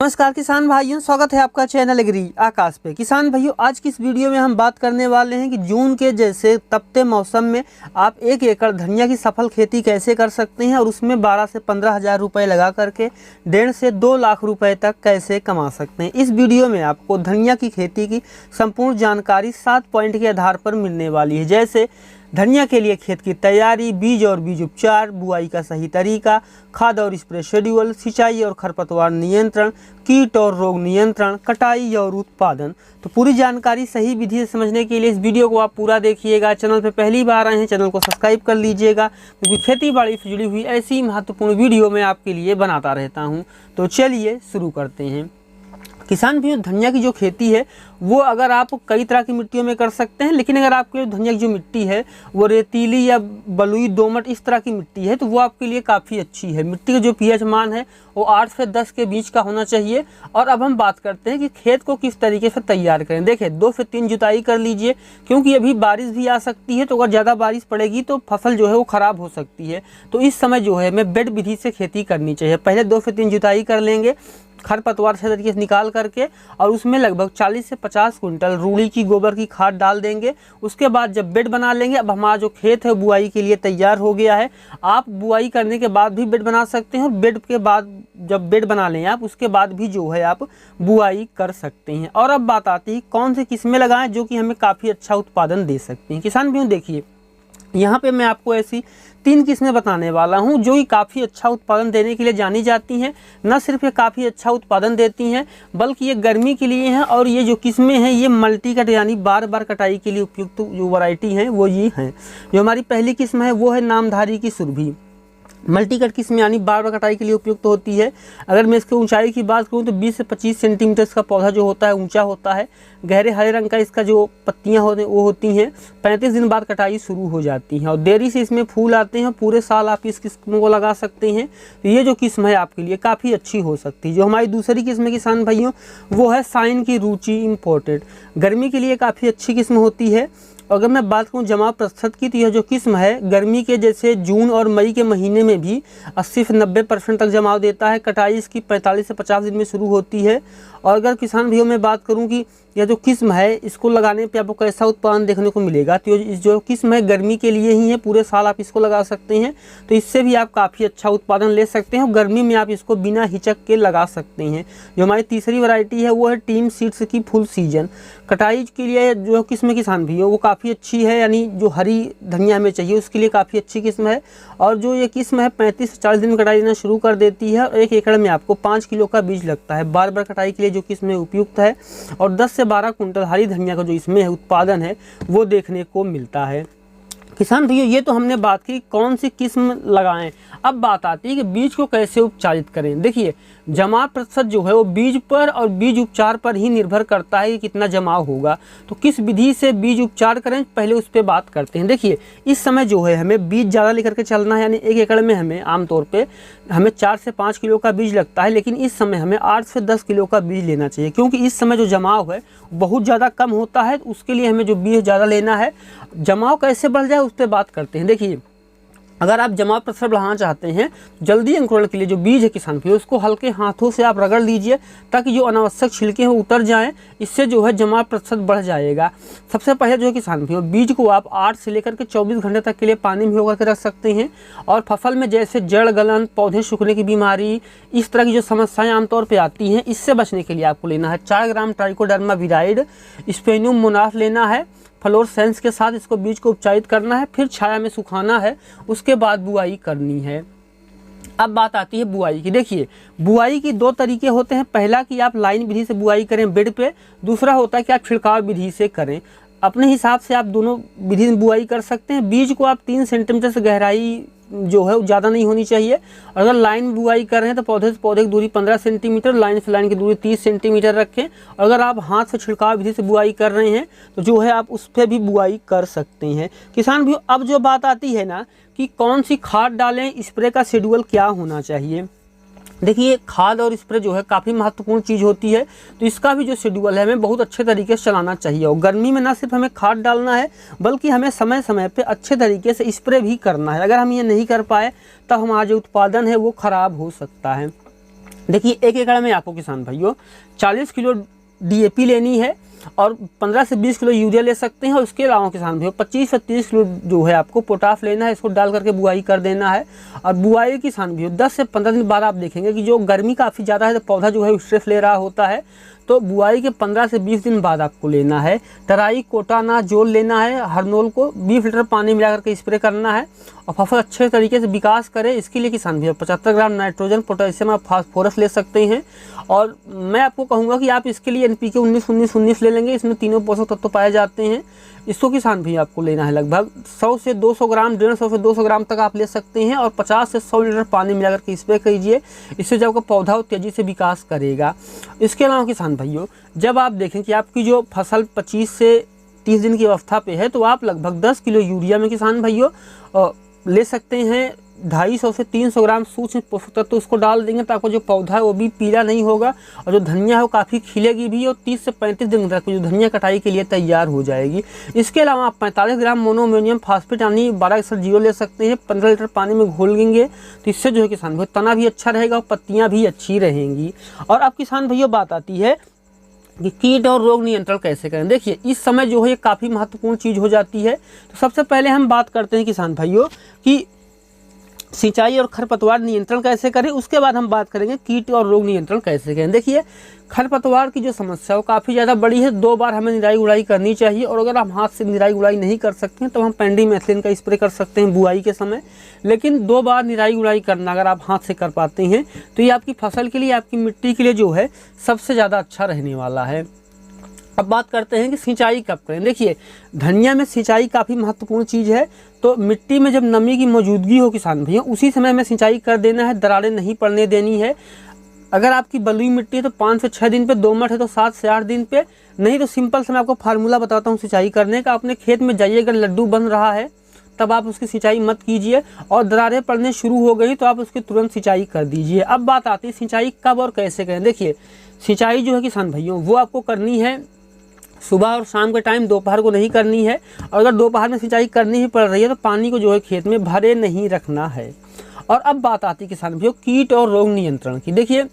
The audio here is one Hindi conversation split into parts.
नमस्कार किसान भाइयों, स्वागत है आपका चैनल एग्री आकाश पे। किसान भाइयों, आज की इस वीडियो में हम बात करने वाले हैं कि जून के जैसे तपते मौसम में आप 1 एकड़ धनिया की सफल खेती कैसे कर सकते हैं और उसमें 12 से 15 हज़ार रुपये लगा करके 1.5 से 2 लाख रुपए तक कैसे कमा सकते हैं। इस वीडियो में आपको धनिया की खेती की संपूर्ण जानकारी 7 पॉइंट के आधार पर मिलने वाली है, जैसे धनिया के लिए खेत की तैयारी, बीज और बीज उपचार, बुआई का सही तरीका, खाद और स्प्रे शेड्यूल, सिंचाई और खरपतवार नियंत्रण, कीट और रोग नियंत्रण, कटाई और उत्पादन। तो पूरी जानकारी सही विधि से समझने के लिए इस वीडियो को आप पूरा देखिएगा। चैनल पे पहली बार आए हैं, चैनल को सब्सक्राइब कर लीजिएगा, क्योंकि खेती बाड़ी से जुड़ी हुई ऐसी महत्वपूर्ण वीडियो मैं आपके लिए बनाता रहता हूँ। तो चलिए शुरू करते हैं। किसान भी धनिया की जो खेती है वो अगर आप कई तरह की मिट्टियों में कर सकते हैं, लेकिन अगर आपके धनिया की जो मिट्टी है वो रेतीली या बलुई दोमट इस तरह की मिट्टी है तो वो आपके लिए काफ़ी अच्छी है। मिट्टी का जो पीएच मान है वो 8 से 10 के बीच का होना चाहिए। और अब हम बात करते हैं कि खेत को किस तरीके से तैयार करें। देखिए, 2 से 3 जुताई कर लीजिए, क्योंकि अभी बारिश भी आ सकती है, तो अगर ज़्यादा बारिश पड़ेगी तो फसल जो है वो ख़राब हो सकती है। तो इस समय जो है हमें बेड विधि से खेती करनी चाहिए। पहले 2 से 3 जुताई कर लेंगे खरपतवार से तरीके से निकाल करके, और उसमें लगभग 40 से 50 कुंटल रूड़ी की गोबर की खाद डाल देंगे। उसके बाद जब बेड बना लेंगे, अब हमारा जो खेत है बुआई के लिए तैयार हो गया है। आप बुआई करने के बाद भी बेड बना सकते हैं, और बेड के बाद जब बेड बना लें आप, उसके बाद भी जो है आप बुआई कर सकते हैं। और अब बात आती है कौन सी किस्में लगाएं जो कि हमें काफ़ी अच्छा उत्पादन दे सकती हैं। किसान भी देखिए, यहाँ पे मैं आपको ऐसी 3 किस्में बताने वाला हूँ जो कि काफ़ी अच्छा उत्पादन देने के लिए जानी जाती हैं। न सिर्फ ये काफ़ी अच्छा उत्पादन देती हैं, बल्कि ये गर्मी के लिए हैं। और ये जो किस्में हैं ये मल्टी कट यानी बार बार कटाई के लिए उपयुक्त जो वैरायटी हैं वो ये हैं। जो हमारी पहली किस्म है वो है नामधारी की सुरभि। मल्टी कट किस्म यानी बार बार कटाई के लिए उपयुक्त होती है। अगर मैं इसकी ऊंचाई की बात करूं तो 20 से 25 सेंटीमीटर का पौधा जो होता है ऊंचा होता है। गहरे हरे रंग का इसका जो पत्तियां होती हैं वो होती हैं। 35 दिन बाद कटाई शुरू हो जाती है और देरी से इसमें फूल आते हैं। पूरे साल आप इस किस्म को लगा सकते हैं। तो ये जो किस्म है आपके लिए काफ़ी अच्छी हो सकती है। जो हमारी दूसरी किस्म किसान भाइयों वो है साइन की रुचि इम्पोर्टेड। गर्मी के लिए काफ़ी अच्छी किस्म होती है। अगर मैं बात करूं जमाव प्रतिशत की, तो यह जो किस्म है गर्मी के जैसे जून और मई के महीने में भी 80 से 90% तक जमाव देता है। कटाई इसकी 45 से 50 दिन में शुरू होती है। और अगर किसान भाइयों में बात करूं कि यह जो किस्म है इसको लगाने पे आपको कैसा उत्पादन देखने को मिलेगा, तो जो किस्म है गर्मी के लिए ही है, पूरे साल आप इसको लगा सकते हैं। तो इससे भी आप काफ़ी अच्छा उत्पादन ले सकते हैं और गर्मी में आप इसको बिना हिचक के लगा सकते हैं। जो हमारी तीसरी वैरायटी है वो है टीम सीड्स की फुल सीजन। कटाई के लिए जो किस्म किसान भी हो वो काफ़ी अच्छी है, यानी जो हरी धनिया में चाहिए उसके लिए काफ़ी अच्छी किस्म है। और जो ये किस्म है 35 से 40 दिन में कटाई देना शुरू कर देती है और 1 एकड़ में आपको 5 किलो का बीज लगता है। बार बार कटाई के लिए जो किस्म उपयुक्त है और 10 से 12 कुंटल हरी धनिया का जो इसमें उत्पादन है वो देखने को मिलता है। किसान भैया, ये तो हमने बात की कौन सी किस्म लगाएं। अब बात आती है कि बीज को कैसे उपचारित करें। देखिए, जमाव प्रतिशत जो है वो बीज पर और बीज उपचार पर ही निर्भर करता है कि कितना जमाव होगा। तो किस विधि से बीज उपचार करें, पहले उस पर बात करते हैं। देखिए, इस समय जो है हमें बीज ज़्यादा लेकर के चलना है, यानी 1 एकड़ में हमें आमतौर पे हमें 4 से 5 किलो का बीज लगता है, लेकिन इस समय हमें 8 से 10 किलो का बीज लेना चाहिए, क्योंकि इस समय जो जमाव है बहुत ज़्यादा कम होता है। उसके लिए हमें जो बीज ज़्यादा लेना है। जमाव कैसे बढ़ जाए उस पर बात करते हैं। देखिए, अगर आप जमाव प्रतिशत बढ़ाना चाहते हैं, जल्दी अंकुरण के लिए जो बीज है किसान भाई उसको हल्के हाथों से आप रगड़ लीजिए, ताकि जो अनावश्यक छिलके हैं उतर जाएं। इससे जो है जमाव प्रतिशत बढ़ जाएगा। सबसे पहले जो है किसान भाई बीज को आप 8 से लेकर के 24 घंटे तक के लिए पानी में भिगो कर रख सकते हैं। और फसल में जैसे जड़ गलन, पौधे सूखने की बीमारी, इस तरह की जो समस्याएं आमतौर पर आती हैं, इससे बचने के लिए आपको लेना है 4 ग्राम ट्राइकोडर्मा विराइड स्पेनियम मोनाफ लेना है। फ्लोरेसेंस के साथ इसको बीज को उपचारित करना है, फिर छाया में सुखाना है, उसके बाद बुआई करनी है। अब बात आती है बुआई की। देखिए, बुआई की 2 तरीके होते हैं। पहला कि आप लाइन विधि से बुआई करें बेड पे, दूसरा होता है कि आप छिड़काव विधि से करें। अपने हिसाब से आप दोनों विधि में बुआई कर सकते हैं। बीज को आप 3 सेंटीमीटर से गहराई जो है ज़्यादा नहीं होनी चाहिए। और अगर लाइन में बुआई कर रहे हैं तो पौधे से पौधे की दूरी 15 सेंटीमीटर, लाइन से लाइन की दूरी 30 सेंटीमीटर रखें। और अगर आप हाथ से छिड़काव विधि से बुआई कर रहे हैं तो जो है आप उस पर भी बुआई कर सकते हैं। किसान भी अब जो बात आती है ना कि कौन सी खाद डालें, स्प्रे का शेड्यूल क्या होना चाहिए। देखिए, खाद और स्प्रे जो है काफ़ी महत्वपूर्ण चीज़ होती है। तो इसका भी जो शेड्यूल है हमें बहुत अच्छे तरीके से चलाना चाहिए। और गर्मी में ना सिर्फ हमें खाद डालना है, बल्कि हमें समय समय पे अच्छे तरीके से स्प्रे भी करना है। अगर हम ये नहीं कर पाए तब हमारा जो उत्पादन है वो ख़राब हो सकता है। देखिए 1 एकड़ में आपको किसान भाइयों 40 किलो DAP लेनी है और 15 से 20 किलो यूरिया ले सकते हैं। और उसके अलावा किसान भाइयों 25 से 30 किलो जो है आपको पोटाश लेना है, इसको डाल करके बुआई कर देना है। और बुआई किसान भाइयों 10 से 15 दिन बाद आप देखेंगे कि जो गर्मी काफ़ी ज़्यादा है तो पौधा जो है स्ट्रेस ले रहा होता है, तो बुआई के 15 से 20 दिन बाद आपको लेना है टराई कोटाना जोल लेना है। हरनोल को 20 लीटर पानी मिला करके स्प्रे करना है और फसल अच्छे तरीके से विकास करे। इसके लिए किसान भैया 75 ग्राम नाइट्रोजन, पोटेशियम और फास्फोरस ले सकते हैं। और मैं आपको कहूँगा कि आप इसके लिए NPK 19-19-19 ले लेंगे, इसमें तीनों पोषक तत्व पाए जाते हैं। इसको किसान भैया आपको लेना है लगभग 100 से 200 ग्राम, 150 से 200 ग्राम तक आप ले सकते हैं और 50 से 100 लीटर पानी मिलाकर के स्प्रे कीजिए। इससे जब आपका पौधा तेज़ी से विकास करेगा। इसके अलावा किसान भाइयों जब आप देखें कि आपकी जो फसल 25 से 30 दिन की अवस्था पे है, तो आप लगभग 10 किलो यूरिया में किसान भाइयों ले सकते हैं 250 से 300 ग्राम सूक्ष्म पोषक तत्व उसको डाल देंगे, तो आपका जो पौधा है वो भी पीला नहीं होगा और जो धनिया है वो काफ़ी खिलेगी भी और 30 से 35 दिन तक जो धनिया कटाई के लिए तैयार हो जाएगी। इसके अलावा आप 45 ग्राम मोनोअमोनियम फॉस्फेट यानी 12% ले सकते हैं, 15 लीटर पानी में घोलेंगे, तो इससे जो है किसान भाई तना भी अच्छा रहेगा और पत्तियाँ भी अच्छी रहेंगी। और अब किसान भैया बात आती है कि कीट और रोग नियंत्रण कैसे करें। देखिए इस समय जो है ये काफ़ी महत्वपूर्ण चीज़ हो जाती है। तो सबसे पहले हम बात करते हैं किसान भाइयों कि सिंचाई और खरपतवार नियंत्रण कैसे करें, उसके बाद हम बात करेंगे कीट और रोग नियंत्रण कैसे करें। देखिए खरपतवार की जो समस्या है वो काफ़ी ज़्यादा बड़ी है, 2 बार हमें निराई गुड़ाई करनी चाहिए। और अगर हम हाथ से निराई गुड़ाई नहीं कर सकते हैं तो हम पेंडिमेथलिन का स्प्रे कर सकते हैं बुआई के समय, लेकिन 2 बार निराई गुड़ाई करना अगर आप हाथ से कर पाते हैं तो ये आपकी फसल के लिए, आपकी मिट्टी के लिए जो है सबसे ज़्यादा अच्छा रहने वाला है। अब बात करते हैं कि सिंचाई कब करें। देखिए धनिया में सिंचाई काफ़ी महत्वपूर्ण चीज़ है, तो मिट्टी में जब नमी की मौजूदगी हो किसान भैया उसी समय में सिंचाई कर देना है, दरारें नहीं पड़ने देनी है। अगर आपकी बलुई मिट्टी है तो 5 से 6 दिन पे, दोमट है तो 7 से 8 दिन पे, नहीं तो सिंपल से मैं आपको फार्मूला बताता हूँ सिंचाई करने का। अपने खेत में जाइए, अगर लड्डू बन रहा है तब आप उसकी सिंचाई मत कीजिए, और दरारें पड़ने शुरू हो गई तो आप उसकी तुरंत सिंचाई कर दीजिए। अब बात आती है सिंचाई कब और कैसे करें। देखिए सिंचाई जो है किसान भाइयों वो आपको करनी है सुबह और शाम के टाइम, दोपहर को नहीं करनी है। और अगर दोपहर में सिंचाई करनी ही पड़ रही है तो पानी को जो है खेत में भरे नहीं रखना है। और अब बात आती है किसान भाइयों कीट और रोग नियंत्रण की। देखिए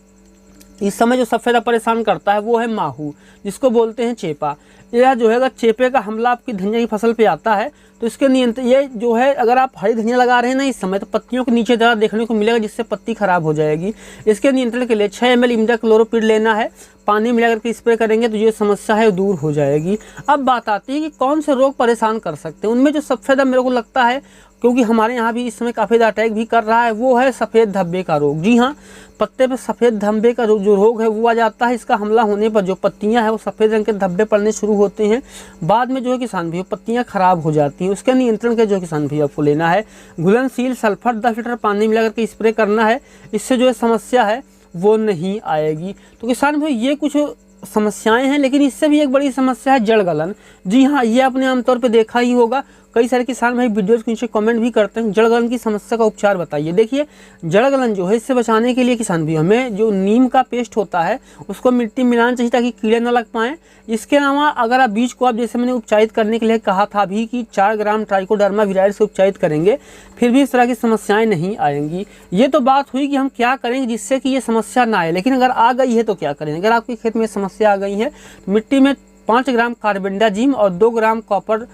इस समय जो सबसे ज़्यादा परेशान करता है वो है माहू, जिसको बोलते हैं चेपा। यह जो है अगर चेपे का हमला आपकी धनिया की फसल पे आता है तो इसके नियंत्रण ये जो है, अगर आप हरी धनिया लगा रहे हैं ना इस समय, तो पत्तियों के नीचे दरार देखने को मिलेगा जिससे पत्ती खराब हो जाएगी। इसके नियंत्रण के लिए 6 ml इमिडाक्लोप्रिड लेना है, पानी मिला करके स्प्रे करेंगे तो ये समस्या है दूर हो जाएगी। अब बात आती है कि कौन से रोग परेशान कर सकते हैं। उनमें जो सबसे ज़्यादा मेरे को लगता है, क्योंकि हमारे यहाँ भी इस समय काफ़ी ज़्यादा अटैक भी कर रहा है, वो है सफ़ेद धब्बे का रोग। जी हाँ, पत्ते पे सफ़ेद धब्बे का जो रोग है वो आ जाता है। इसका हमला होने पर जो पत्तियां हैं वो सफ़ेद रंग के धब्बे पड़ने शुरू होते हैं, बाद में जो है किसान भाई पत्तियां खराब हो जाती हैं। उसके नियंत्रण के जो किसान भाई आपको लेना है घुलनशील सल्फर 10 लीटर पानी मिला करके स्प्रे करना है, इससे जो है समस्या है वो नहीं आएगी। तो किसान भाई ये कुछ समस्याएं हैं, लेकिन इससे भी एक बड़ी समस्या है जड़ गलन। जी हाँ, ये आपने आमतौर पे देखा ही होगा, कई सारे किसान भाई वीडियोज़ के नीचे कमेंट भी करते हैं जड़ गलन की समस्या का उपचार बताइए। देखिए जड़ गलन जो है इससे बचाने के लिए किसान भाई हमें जो नीम का पेस्ट होता है उसको मिट्टी में मिलाना चाहिए ताकि कीड़े न लग पाएँ। इसके अलावा अगर आप बीज को आप जैसे मैंने उपचारित करने के लिए कहा था अभी कि 4 ग्राम ट्राइकोडर्मा विराइड से उपचारित करेंगे, फिर भी इस तरह की समस्याएं नहीं आएंगी। ये तो बात हुई कि हम क्या करेंगे जिससे कि ये समस्या ना आए, लेकिन अगर आ गई है तो क्या करें। अगर आपके खेत में समस्या आ गई है तो मिट्टी में 5 ग्राम कार्बेंडाजिम और 2 ग्राम कॉपर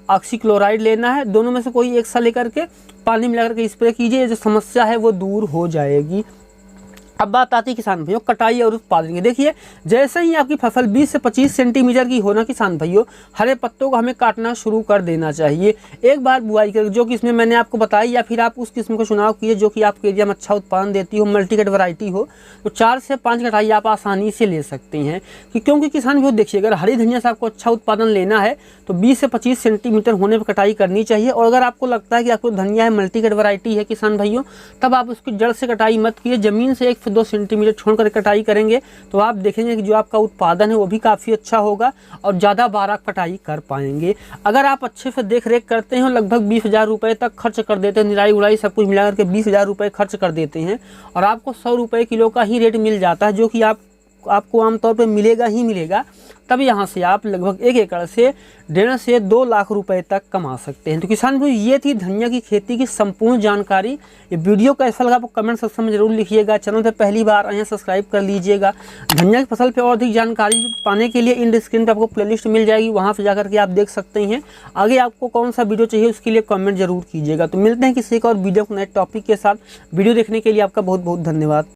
ऑक्सीक्लोराइड लेना है, दोनों में से कोई एक सा लेकर के पानी मिला करके स्प्रे कीजिए, जो समस्या है वो दूर हो जाएगी। अब बात आती है किसान भाइयों कटाई और उत्पादन की। देखिए जैसे ही आपकी फसल 20 से 25 सेंटीमीटर की होना किसान भाइयों हरे पत्तों को हमें काटना शुरू कर देना चाहिए। एक बार बुआई कर जो किस्में मैंने आपको बताई, या फिर आप उस किस्म को चुनाव कीजिए जो कि आपके एरिया में अच्छा उत्पादन देती हो, मल्टीकट वैरायटी हो, तो 4 से 5 कटाई आप आसानी से ले सकते हैं। क्योंकि किसान भाइयों देखिए अगर हरी धनिया से आपको अच्छा उत्पादन लेना है तो 20 से 25 सेंटीमीटर होने पर कटाई करनी चाहिए। और अगर आपको लगता है कि आपको धनिया है मल्टीकट वैरायटी है किसान भाइयों, तब आप उसकी जड़ से कटाई मत कीजिए, जमीन से 1 से 2 सेंटीमीटर छोड़कर कटाई करेंगे तो आप देखेंगे कि जो आपका उत्पादन है वो भी काफ़ी अच्छा होगा और ज़्यादा बार आप कटाई कर पाएंगे। अगर आप अच्छे से देख रेख करते हैं, लगभग 20,000 रुपये तक खर्च कर देते हैं, निराई उड़ाई सब कुछ मिलाकर के 20,000 रुपये खर्च कर देते हैं और आपको 100 रुपये किलो का ही रेट मिल जाता है, जो कि आप आपको आमतौर पर मिलेगा ही मिलेगा, तब यहाँ से आप लगभग 1 एकड़ से 1.5 से 2 लाख रुपए तक कमा सकते हैं। तो किसान भाई ये थी धनिया की खेती की संपूर्ण जानकारी। ये वीडियो कैसा लगा आप कमेंट सेक्शन में जरूर लिखिएगा। चैनल पर पहली बार आए हैं सब्सक्राइब कर लीजिएगा। धनिया की फसल पर और अधिक जानकारी पाने के लिए इन स्क्रीन पर आपको प्लेलिस्ट मिल जाएगी, वहाँ पर जाकर के आप देख सकते हैं। आगे आपको कौन सा वीडियो चाहिए उसके लिए कमेंट जरूर कीजिएगा। तो मिलते हैं किसी एक और वीडियो को नए टॉपिक के साथ। वीडियो देखने के लिए आपका बहुत बहुत धन्यवाद।